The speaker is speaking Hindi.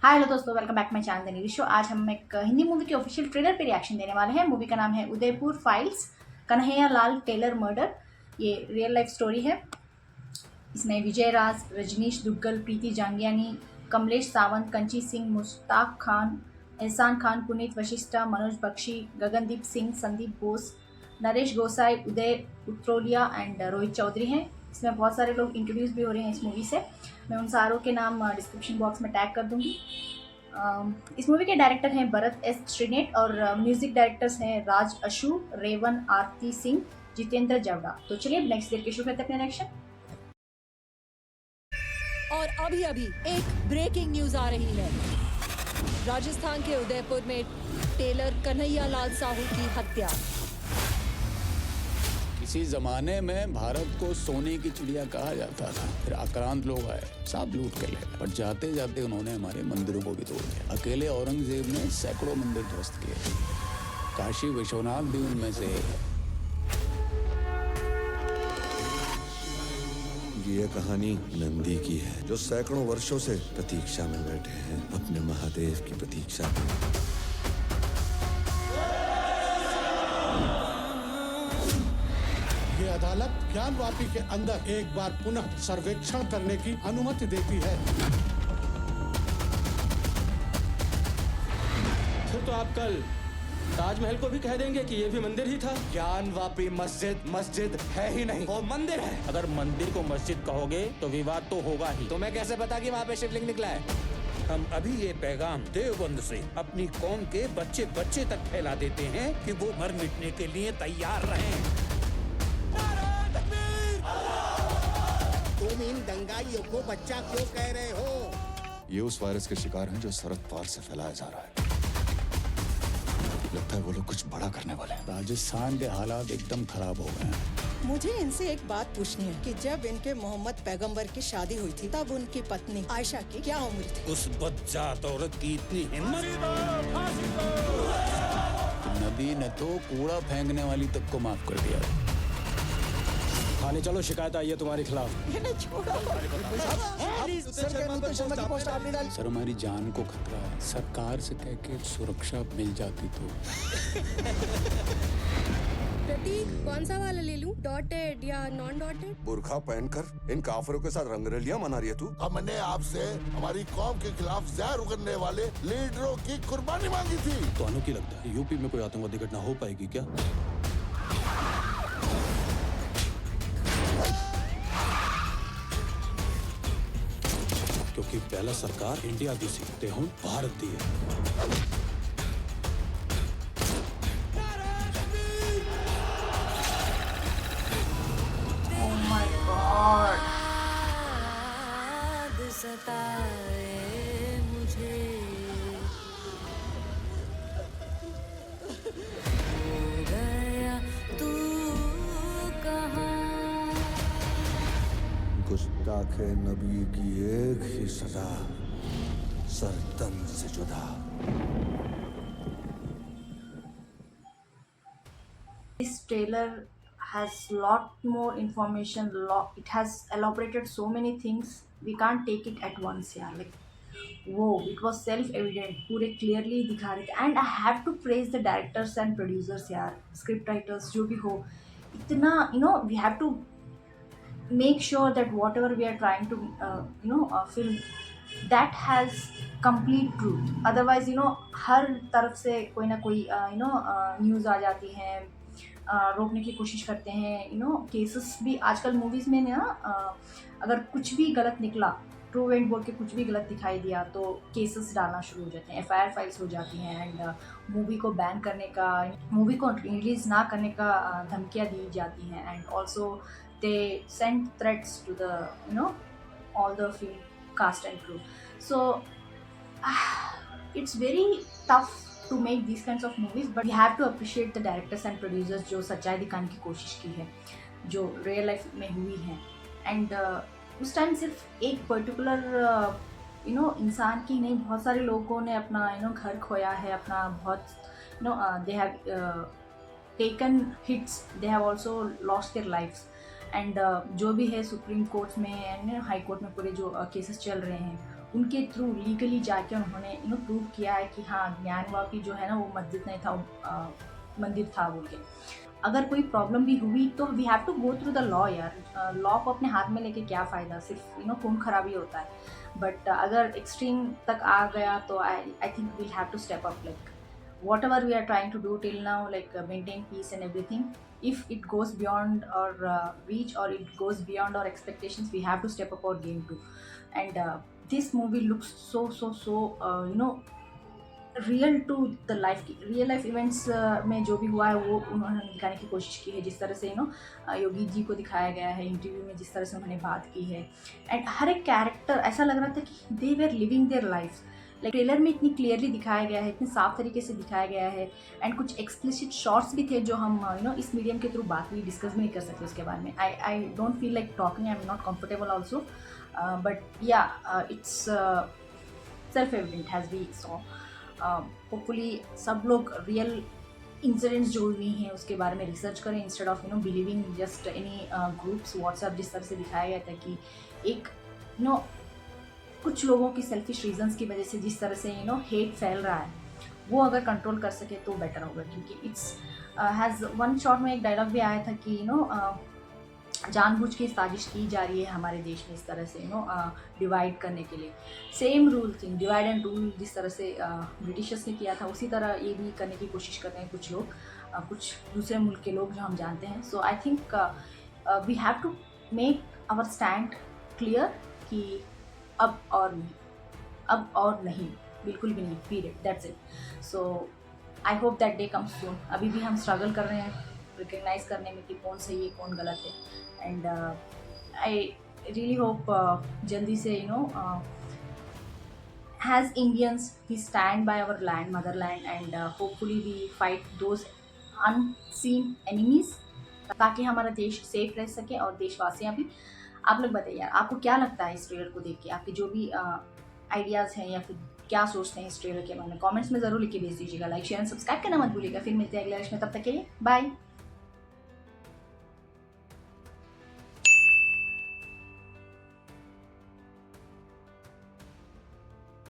हाय हेलो दोस्तों, welcome back my channel the नीली शो। आज हम एक हिंदी मूवी के ऑफिशियल ट्रेलर पे रिएक्शन देने वाले हैं। मूवी का नाम है Udaipur files, Kanhaiya Lal Taylor murder. ये रियल लाइफ स्टोरी है। इसमें विजय राज, रजनीश दुग्गल, प्रीति जांगियानी, कमलेश सावंत, कंची सिंह, मुश्ताक खान, एहसान खान, पुनीत वशिष्ठा, मनोज बख्शी, गगनदीप सिंह, संदीप बोस, नरेश गोसाई, उदय उत्रोलिया एंड रोहित चौधरी हैं। इसमें बहुत सारे लोग इंट्रोड्यूस भी हो रहे हैं इस मूवी से। मैं उन सारों के नाम डिस्क्रिप्शन बॉक्स में टैग कर दूंगी। इस मूवी के डायरेक्टर हैं भरत एस श्रीनेट और म्यूजिक डायरेक्टर्स हैं राज अशु, रेवन आरती सिंह, जितेंद्र जवड़ा। तो चलिए नेक्स्ट देर के शुरू करते हैं अपने रिएक्शन। और अभी अभी एक ब्रेकिंग न्यूज आ रही है। राजस्थान के उदयपुर में टेलर कन्हैया लाल साहू की हत्या। किसी जमाने में भारत को सोने की चिड़िया कहा जाता था। फिर आक्रांत लोग आए, सब लूट के ले। पर जाते जाते उन्होंने हमारे मंदिरों को भी तोड़ दिया। अकेले औरंगजेब ने सैकड़ों मंदिर ध्वस्त किए। काशी विश्वनाथ भी उनमें से एक है। ये कहानी नंदी की है, जो सैकड़ों वर्षों से प्रतीक्षा में बैठे हैं, अपने महादेव की प्रतीक्षा में। ये अदालत ज्ञानवापी के अंदर एक बार पुनः सर्वेक्षण करने की अनुमति देती है। फिर तो आप कल ताजमहल को भी कह देंगे कि ये भी मंदिर ही था। ज्ञानवापी मस्जिद है ही नहीं, वो मंदिर है। अगर मंदिर को मस्जिद कहोगे तो विवाद तो होगा ही। तुम्हें कैसे पता कि वहाँ पे शिवलिंग निकला है? हम अभी ये पैगाम देवबंद से अपनी कौम के बच्चे बच्चे तक फैला देते हैं कि वो मर मिटने के लिए तैयार रहें। तुम इन दंगाइयों को बच्चा क्यों कह रहे हो? ये उस वायरस के शिकार हैं जो सरहद पार से फैलाया जा रहा है। लगता है वो लोग कुछ बड़ा करने वाले हैं। राजस्थान के हालात एकदम खराब हो गए हैं। मुझे इनसे एक बात पूछनी है कि जब इनके मोहम्मद पैगंबर की शादी हुई थी तब उनकी पत्नी आयशा की क्या उम्र थी? उस बदजात औरत की इतनी हिम्मत। नबी ने तो कूड़ा फेंकने वाली तक को माफ कर दिया। थाने चलो, शिकायत आई है तुम्हारे खिलाफ। सर हमारी जान को खतरा है। सरकार से कह के सुरक्षा मिल जाती तो। प्रतीक, कौन सा वाला ले लूं? डॉटेड या नॉन डॉटेड? बुर्खा पहनकर इन काफिरों के साथ रंगरलियां मना रही है तू। हमने आपसे हमारी कौम के खिलाफ जहर उगलने वाले लीडरों की कुर्बानी मांगी थी। तो अनु की लगता है यूपी में कोई आतंकवादी घटना हो पाएगी क्या? क्योंकि पहला सरकार इंडिया दी सी, हूँ भारत दी है। Oh my God! गुस्ताखे नबी की एक ही सजा, सरतन से जुदा। This trailer has lot more information. It has elaborated so many things. We can't take it at once, yeah. Like, whoa! It was self-evident. पूरे clearly दिखा रहे थे. And I have to praise the directors and producers, यार. Script writers जो भी हो, इतना we have to make sure that whatever we are trying to film, that has complete truth. Otherwise हर तरफ से कोई ना कोई न्यूज़ आ जाती है, रोकने की कोशिश करते हैं। केसेस भी आजकल मूवीज़ में ना अगर कुछ भी गलत निकला, ट्रू एंड बोल के कुछ भी गलत दिखाई दिया तो केसेस डालना शुरू हो जाते हैं, FIR फाइल्स हो जाती हैं एंड मूवी को बैन करने का, मूवी को रिलीज़ ना करने का धमकियाँ दी जाती हैं। And also they send threats to the all the film cast and crew. So it's very tough to make these kinds of movies, but we have to appreciate the directors and producers जो सच्चाई दिखाने की कोशिश की है, जो रियल लाइफ में हुई है। एंड उस टाइम सिर्फ एक पर्टिकुलर इंसान की नहीं, बहुत सारे लोगों ने अपना घर खोया है, अपना बहुत they have taken hits, they have also lost their lives. And जो भी है सुप्रीम कोर्ट में एंड हाई कोर्ट में पूरे जो केसेस चल रहे हैं उनके थ्रू लीगली जाके उन्होंने प्रूव किया है कि हाँ ज्ञानवापी जो है ना वो मस्जिद नहीं था, वो मंदिर था बोल के। अगर कोई प्रॉब्लम भी हुई तो we have to go through the law यार। लॉ को अपने हाथ में लेके क्या फ़ायदा, सिर्फ खून खराबी होता है। बट अगर एक्सट्रीम तक आ गया तो I think we'll have to step up, like whatever we are trying to do till now, like maintain peace and everything, if it goes beyond our reach or it goes beyond our expectations, we have to step up our game too. And this movie looks so real to the life की, रियल लाइफ इवेंट्स में जो भी हुआ है वो उन्होंने दिखाने की कोशिश की है। जिस तरह से योगी जी को दिखाया गया है इंटरव्यू में, जिस तरह से उन्होंने बात की है, एंड हर एक कैरेक्टर ऐसा लग रहा था कि they were living their life. Like trailer में इतनी क्लियरली दिखाया गया है, इतने साफ तरीके से दिखाया गया है, एंड कुछ एक्सप्लिसिट शॉर्ट्स भी थे जो हम इस मीडियम के थ्रू बात भी डिस्कस भी नहीं कर सकते उसके बारे में। I don't feel like talking, I am not comfortable also, but yeah it's self evident has be so. Hopefully सब लोग रियल इंसिडेंट्स जो हुई हैं उसके बारे में रिसर्च करें, instead of believing just any groups WhatsApp, जिस तरह से दिखाया गया था कि एक कुछ लोगों की सेल्फिश रीजंस की वजह से जिस तरह से हेट फैल रहा है, वो अगर कंट्रोल कर सके तो बेटर होगा। क्योंकि इट्स हैज़ वन शॉट में एक डायलॉग भी आया था कि जानबूझ के साजिश की जा रही है हमारे देश में इस तरह से डिवाइड करने के लिए। Same rule thing, divide and rule, जिस तरह से ब्रिटिशर्स ने किया था उसी तरह ये भी करने की कोशिश कर रहे हैं कुछ लोग, कुछ दूसरे मुल्क के लोग जो हम जानते हैं। So I think we have to make our stand clear कि अब और नहीं, बिल्कुल भी नहीं, period, that's it. So I hope that day comes soon. अभी भी हम स्ट्रगल कर रहे हैं रिकग्नाइज करने में कि कौन सही है कौन गलत है, एंड आई रियली होप जल्दी से as Indians we stand by our land, motherland, and hopefully we fight those unseen enemies ताकि हमारा देश सेफ रह सके और देशवासियाँ भी। आप लोग बताइए यार, आपको क्या लगता है इस ट्रेलर को देख के? आपके जो भी आइडियाज़ हैं या फिर क्या सोचते हैं इस ट्रेलर के बारे में, कमेंट्स में ज़रूर लिख के भेज दीजिएगा। लाइक शेयर एंड सब्सक्राइब करना मत भूलिएगा। फिर मिलते हैं अगले वर्ष में, तब तक के लिए बाय।